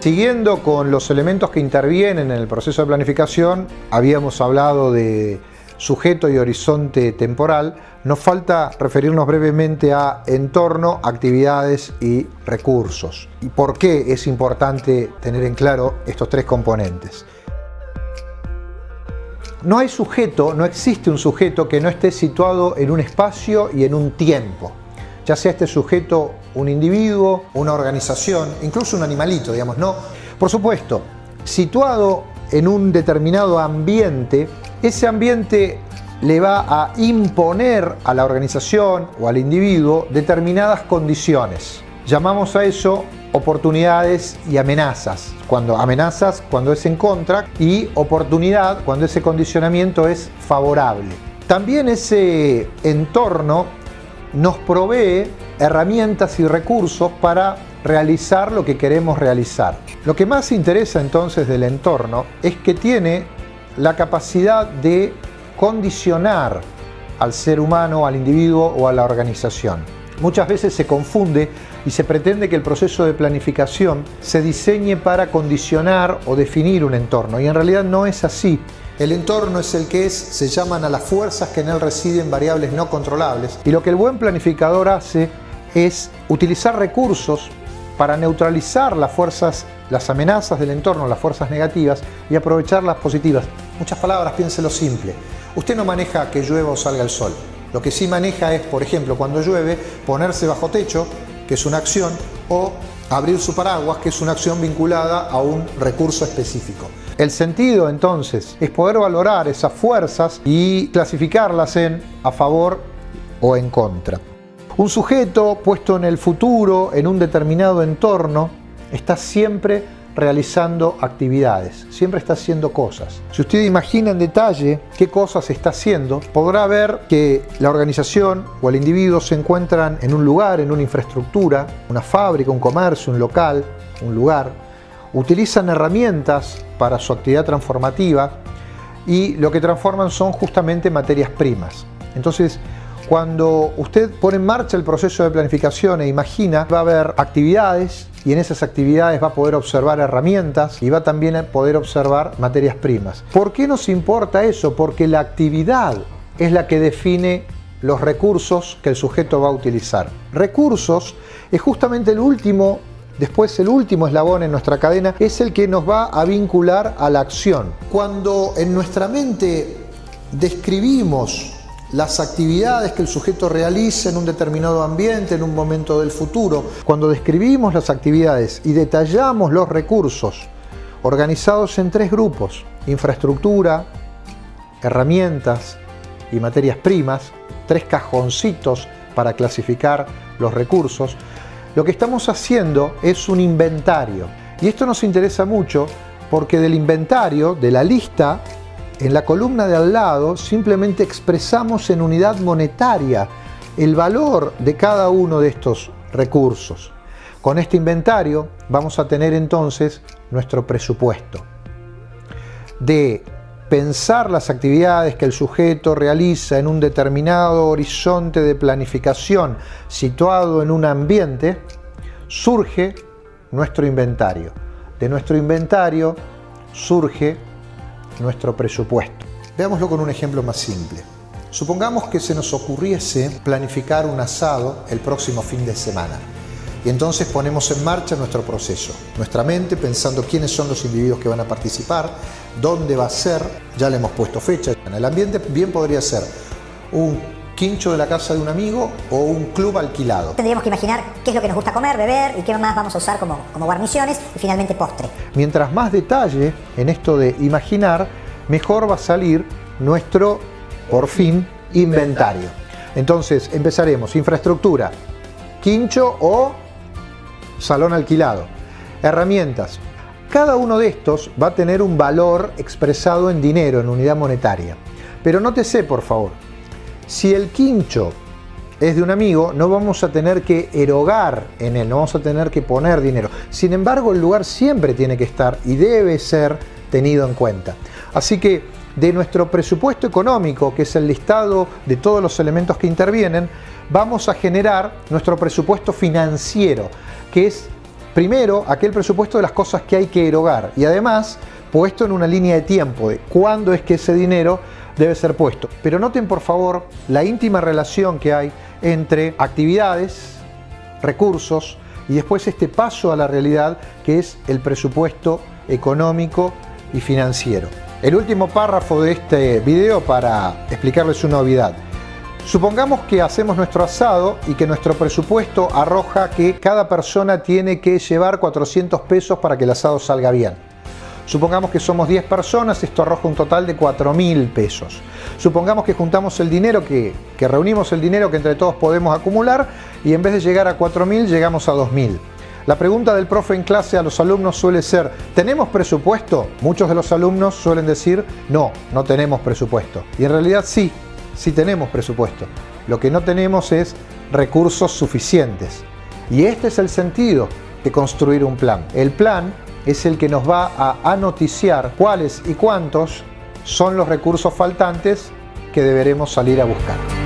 Siguiendo con los elementos que intervienen en el proceso de planificación, habíamos hablado de sujeto y horizonte temporal. Nos falta referirnos brevemente a entorno, actividades y recursos. ¿Y por qué es importante tener en claro estos tres componentes? No hay sujeto, no existe un sujeto que no esté situado en un espacio y en un tiempo. Ya sea este sujeto un individuo, una organización, incluso un animalito, digamos, ¿no? Por supuesto, situado en un determinado ambiente, ese ambiente le va a imponer a la organización o al individuo determinadas condiciones. Llamamos a eso oportunidades y amenazas. Cuando es en contra, y oportunidad cuando ese condicionamiento es favorable. También ese entorno nos provee herramientas y recursos para realizar lo que queremos realizar. Lo que más interesa entonces del entorno es que tiene la capacidad de condicionar al ser humano, al individuo o a la organización. Muchas veces se confunde y se pretende que el proceso de planificación se diseñe para condicionar o definir un entorno, y en realidad no es así. El entorno es el que se llaman a las fuerzas que en él residen variables no controlables, y lo que el buen planificador hace es utilizar recursos para neutralizar las fuerzas, las amenazas del entorno, las fuerzas negativas, y aprovechar las positivas. Muchas palabras, piénselo simple. Usted no maneja que llueva o salga el sol. Lo que sí maneja es, por ejemplo, cuando llueve, ponerse bajo techo, que es una acción, o abrir su paraguas, que es una acción vinculada a un recurso específico. El sentido, entonces, es poder valorar esas fuerzas y clasificarlas en a favor o en contra. Un sujeto puesto en el futuro, en un determinado entorno, está siempre realizando actividades, siempre está haciendo cosas. Si usted imagina en detalle qué cosas está haciendo, podrá ver que la organización o el individuo se encuentran en un lugar, en una infraestructura, una fábrica, un comercio, un local, un lugar. Utilizan herramientas para su actividad transformativa, y lo que transforman son justamente materias primas. Entonces, cuando usted pone en marcha el proceso de planificación e imagina, va a haber actividades, y en esas actividades va a poder observar herramientas y va también a poder observar materias primas. ¿Por qué nos importa eso? Porque la actividad es la que define los recursos que el sujeto va a utilizar. Recursos es justamente el último eslabón en nuestra cadena, es el que nos va a vincular a la acción. Cuando en nuestra mente describimos las actividades que el sujeto realiza en un determinado ambiente, en un momento del futuro, cuando describimos las actividades y detallamos los recursos organizados en tres grupos: infraestructura, herramientas y materias primas, tres cajoncitos para clasificar los recursos, lo que estamos haciendo es un inventario. Y esto nos interesa mucho porque del inventario, de la lista, en la columna de al lado simplemente expresamos en unidad monetaria el valor de cada uno de estos recursos. Con este inventario vamos a tener entonces nuestro presupuesto de pensar las actividades que el sujeto realiza en un determinado horizonte de planificación situado en un ambiente. Surge nuestro inventario. De nuestro inventario surge nuestro presupuesto. Veámoslo con un ejemplo más simple. Supongamos que se nos ocurriese planificar un asado el próximo fin de semana, y entonces ponemos en marcha nuestro proceso. Nuestra mente pensando quiénes son los individuos que van a participar, dónde va a ser, ya le hemos puesto fecha. En el ambiente bien podría ser un quincho de la casa de un amigo o un club alquilado. Tendríamos que imaginar qué es lo que nos gusta comer, beber y qué más vamos a usar como guarniciones y finalmente postre. Mientras más detalle en esto de imaginar, mejor va a salir nuestro, por fin, inventario. Entonces empezaremos: infraestructura, quincho o salón alquilado. Herramientas. Cada uno de estos va a tener un valor expresado en dinero, en unidad monetaria. Pero nótese, por favor, si el quincho es de un amigo, no vamos a tener que erogar en él, no vamos a tener que poner dinero. Sin embargo, el lugar siempre tiene que estar y debe ser tenido en cuenta. Así que de nuestro presupuesto económico, que es el listado de todos los elementos que intervienen, vamos a generar nuestro presupuesto financiero, que es Primero, aquel presupuesto de las cosas que hay que erogar y además puesto en una línea de tiempo de cuándo es que ese dinero debe ser puesto. Pero noten por favor la íntima relación que hay entre actividades, recursos y después este paso a la realidad que es el presupuesto económico y financiero. El último párrafo de este video para explicarles una novedad. Supongamos que hacemos nuestro asado y que nuestro presupuesto arroja que cada persona tiene que llevar 400 pesos para que el asado salga bien. Supongamos que somos 10 personas, esto arroja un total de 4.000 pesos. Supongamos que juntamos el dinero, que reunimos el dinero que entre todos podemos acumular y en vez de llegar a 4.000 llegamos a 2.000. La pregunta del profe en clase a los alumnos suele ser, ¿tenemos presupuesto? Muchos de los alumnos suelen decir, no tenemos presupuesto. Y en realidad sí tenemos presupuesto. Lo que no tenemos es recursos suficientes. Y este es el sentido de construir un plan. El plan es el que nos va a noticiar cuáles y cuántos son los recursos faltantes que deberemos salir a buscar.